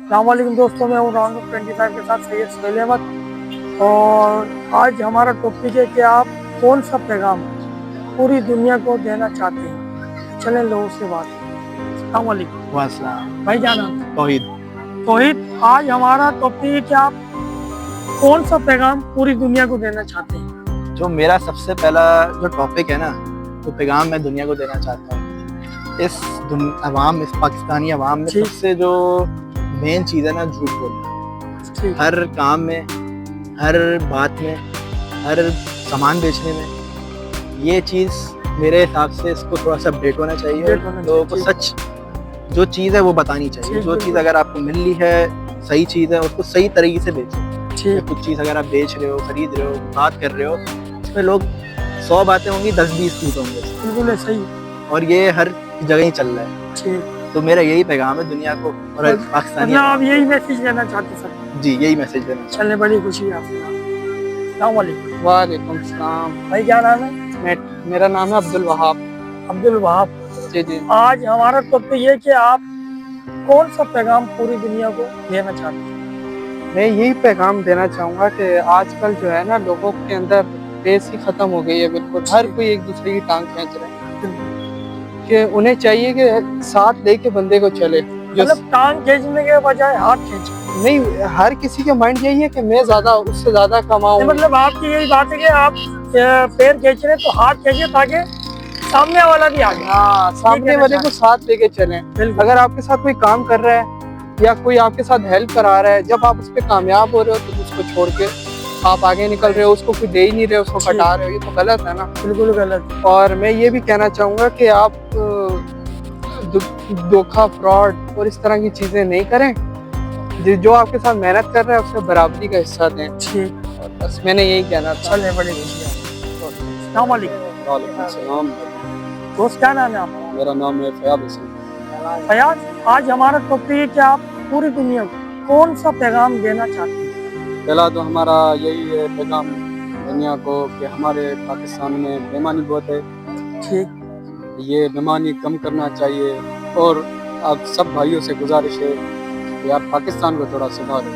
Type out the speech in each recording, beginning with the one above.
अस्सलामुअलैकुम दोस्तों, मैं हूँ राउंड 25 के साथ सैयद सुहेल अहमद। और आज हमारा टॉपिक है कि आप कौन सा पैगाम पूरी दुनिया को देना चाहते हैं। चलें लोगों से बात करें। अस्सलामुअलैकुम वासलाम। भाई, क्या नाम? तौहीद। तौहीद, आज हमारा टॉपिक है कि आप कौन सा पैगाम पूरी दुनिया को देना चाहते हैं। जो मेरा सबसे पहला जो टॉपिक है ना, तो पैगाम मैं दुनिया को देना चाहता हूँ। इस पाकिस्तानी अवाम में सबसे जो मेन चीज़ है ना, झूठ बोलना। हर काम में, हर बात में, हर सामान बेचने में, ये चीज़ मेरे हिसाब से इसको थोड़ा सा अपडेट होना चाहिए। लोगों को सच जो चीज़ है वो बतानी चाहिए। जो चीज़ अगर आपको मिल रही है, सही चीज़ है, उसको सही तरीके से बेचो। कुछ चीज़ अगर आप बेच रहे हो, खरीद रहे हो, बात कर रहे हो, इसमें लोग 100 बातें होंगी, 10-20 झूठ होंगे। बिल्कुल सही। और ये हर जगह ही चल रहा है। तो मेरा यही पैगाम है दुनिया को और पाकिस्तानी। आप यही मैसेज देना चाहते सर? जी, यही मैसेज देना। चलने बड़ी खुशी है आपसे। वालेकुम सलाम। भाई, क्या नाम है? मेरा नाम है अब्दुल वहाब। अब्दुल वहाब जी जी। आज हमारा टॉपिक ये कि आप कौन सा पैगाम पूरी दुनिया को देना चाहते हैं। मैं यही पैगाम देना चाहूँगा कि आजकल जो है ना, लोगों के अंदर बेस ही ख़त्म हो गई है। बिल्कुल हर कोई एक दूसरे की टांग खींच रहा है कि उन्हें चाहिए कि साथ लेके बंदे को चले। मतलब टांग खींचने के बजाय हाथ खींच नहीं, हर किसी के माइंड यही है कि मैं ज़्यादा उससे ज़्यादा कमाऊँ। मतलब आपकी यही बात है कि आप पैर खींच रहे तो हाथ खींचे ताकि सामने वाला भी आ जाए। हाँ, सामने वाले को साथ लेके चलें। अगर आपके साथ कोई काम कर रहा है या कोई आपके साथ हेल्प करा रहा है, जब आप उस पर कामयाब हो रहे हो तो उसको छोड़ के आप आगे निकल रहे हो, उसको कोई दे ही नहीं रहे, उसको कटा रहे हो, ये तो गलत है ना। बिल्कुल गलत। और मैं ये भी कहना चाहूँगा कि आप धोखा, फ्रॉड और इस तरह की चीज़ें नहीं करें। जो आपके साथ मेहनत कर रहा है उससे बराबरी का हिस्सा दें। और बस मैंने यही कहना था। चलिए, बड़ी खुशी है। अस्सलाम वालेकुम। दोस्त, क्या नाम है आपका? मेरा नाम है फयाज हसन। फयाज, आज हमारा टॉपिक है कि आप पूरी दुनिया को कौन सा पैगाम देना चाहते हैं। पहला तो हमारा यही है पैगाम दुनिया को कि हमारे पाकिस्तान में बेईमानी बहुत है। ये बेईमानी कम करना चाहिए। और आप सब भाइयों से गुजारिश है कि आप पाकिस्तान को थोड़ा सुधारो।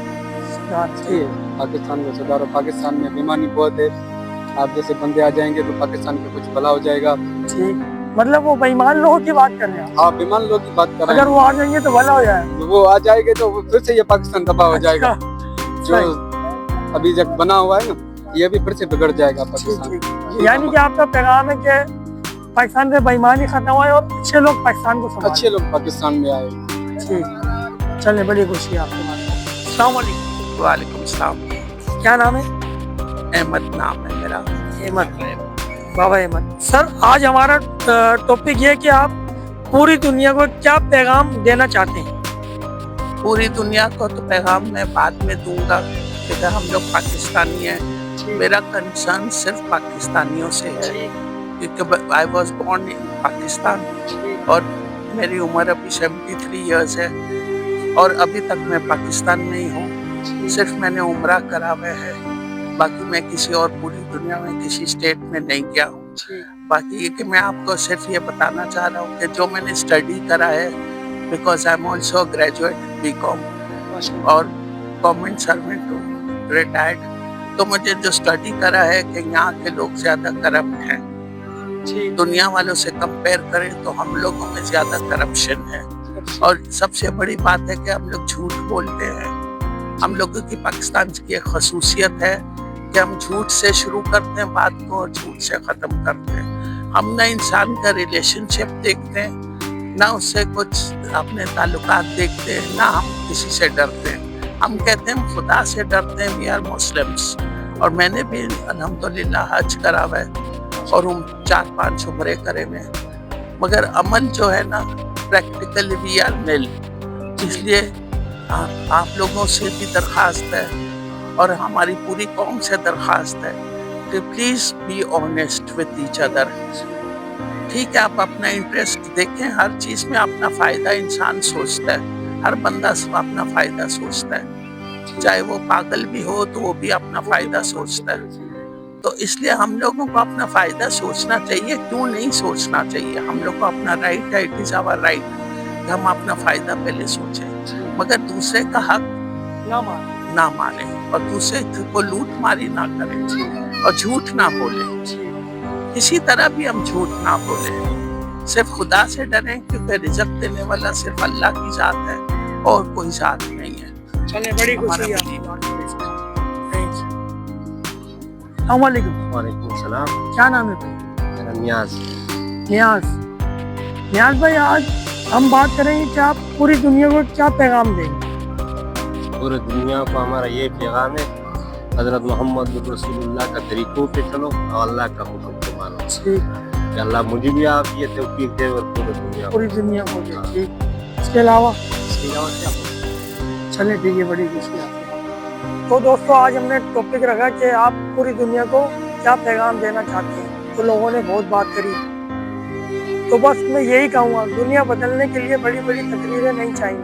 पाकिस्तान को सुधारो। पाकिस्तान में बेईमानी बहुत है। आप जैसे बंदे आ जाएंगे तो पाकिस्तान पे कुछ भला हो जाएगा। मतलब वो बेईमान लोगों की बात कर रहे हैं। हाँ, बेईमान लोगों की बात कर रहे हैं। अगर वो आ जाएंगे तो भला हो जाएगा। वो आ जाएंगे तो फिर से ये पाकिस्तान तबाह हो जाएगा। जो अभी जब बना हुआ है ना, ये भी फिर से बिगड़ जाएगा पाकिस्तान। यानी कि आपका पैगाम है कि पाकिस्तान में बेईमानी खत्म हुआ और अच्छे लोग पाकिस्तान को संभालें। अच्छे लोग पाकिस्तान में आए। चलिए, बड़ी खुशी है आपके बात। अस्सलाम वालेकुम। वालेकुम सलाम। क्या नाम है? अहमद नाम है मेरा। अहमद, बाबा अहमद। सर, आज हमारा टॉपिक ये है कि आप पूरी दुनिया को क्या पैगाम देना चाहते हैं। पूरी दुनिया को तो पैगाम मैं बाद में दूंगा क्योंकि हम लोग पाकिस्तानी हैं। मेरा कंसर्न सिर्फ पाकिस्तानियों से है क्योंकि I was born in Pakistan और मेरी उम्र अभी 73 ईयर्स है और अभी तक मैं पाकिस्तान में ही हूँ। सिर्फ मैंने उम्रा करा हुआ है, बाकी मैं किसी और पूरी दुनिया में किसी स्टेट में नहीं गया हूँ। बाकी ये कि मैं आपको सिर्फ ये बताना चाह रहा हूँ कि जो मैंने स्टडी करा है, because I am also graduate BCom और गवर्नमेंट सर्वेंट हूँ, रिटायर्ड। तो मुझे जो स्टडी करा है कि यहाँ के लोग ज़्यादा करप्ट हैं। दुनिया वालों से कंपेयर करें तो हम लोगों में ज़्यादा करप्शन है। और सबसे बड़ी बात है कि हम लोग झूठ बोलते हैं। हम लोगों की पाकिस्तान की एक खसूसियत है कि हम झूठ से शुरू करते हैं बात को और झूठ से ख़त्म करते हैं। हम ना इंसान का रिलेशनशिप देखते हैं, ना उससे कुछ अपने ताल्लुकात देखते हैं, ना हम किसी से डरते हैं। हम कहते हैं खुदा से डरते हैं, वी आर मुस्लिम्स। और मैंने भी अल्हम्दुलिल्लाह हज करा हुआ है और हम 4-5 उम्रे करे हुए हैं, मगर अमल जो है ना, प्रैक्टिकली वी आर निल। इसलिए आप लोगों से भी दरख्वास्त है और हमारी पूरी कौम से दरख्वास्त है कि please be honest with each other. ठीक है, आप अपना इंटरेस्ट देखें। हर चीज़ में अपना फ़ायदा इंसान सोचता है, हर बंदा अपना फ़ायदा सोचता है, चाहे वो पागल भी हो तो वो भी अपना फ़ायदा सोचता है। तो इसलिए हम लोगों को अपना फ़ायदा सोचना चाहिए। क्यों नहीं सोचना चाहिए? हम लोग को अपना राइट है, इट इज़ आवर राइट कि हम अपना फ़ायदा पहले सोचें। मगर दूसरे का हक ना मारे। ना मारे और दूसरे को लूट मारी ना करे और झूठ ना बोले, किसी तरह भी हम झूठ ना बोले, सिर्फ खुदा से डरें क्योंकि रिज़्क देने वाला सिर्फ अल्लाह की जात है और कोई जात नहीं है। चले, बड़ी हमारा खुशी है वली। अस्सलाम वालेकुम। वालेकुम सलाम। क्या नाम है भाई? मेरा नियाज। नियाज। नियाज भाई, आज हम बात करेंगे कि आप पूरी दुनिया को क्या पैगाम देंगे? पूरी दुनिया को हमारा ये पैगाम है, हजरत मोहम्मद रसूलुल्लाह का तरीकों पे चलो और अल्लाह का हुक्म को मानो। ठीक, कि अल्लाह मुझे भी आप ये तौफीक दे और पूरी दुनिया को दे। ठीक, इसके अलावा क्या। चले, ठीक है, बड़ी खुशी है। तो दोस्तों, आज हमने टॉपिक रखा कि आप पूरी दुनिया को क्या पैगाम देना चाहते हैं। तो लोगों ने बहुत बात करी, तो बस मैं यही कहूँगा, दुनिया बदलने के लिए बड़ी बड़ी तकरीरें नहीं चाहिए,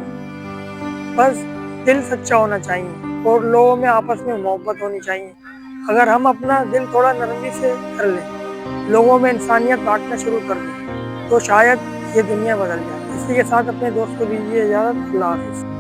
बस दिल सच्चा होना चाहिए और लोगों में आपस में मोहब्बत होनी चाहिए। अगर हम अपना दिल थोड़ा नरमी से कर लें, लोगों में इंसानियत बांटना शुरू कर दें, तो शायद ये दुनिया बदल जाए। इसी के साथ अपने दोस्त को दीजिए इजाज़त। अल्लाह हाफ़िज़।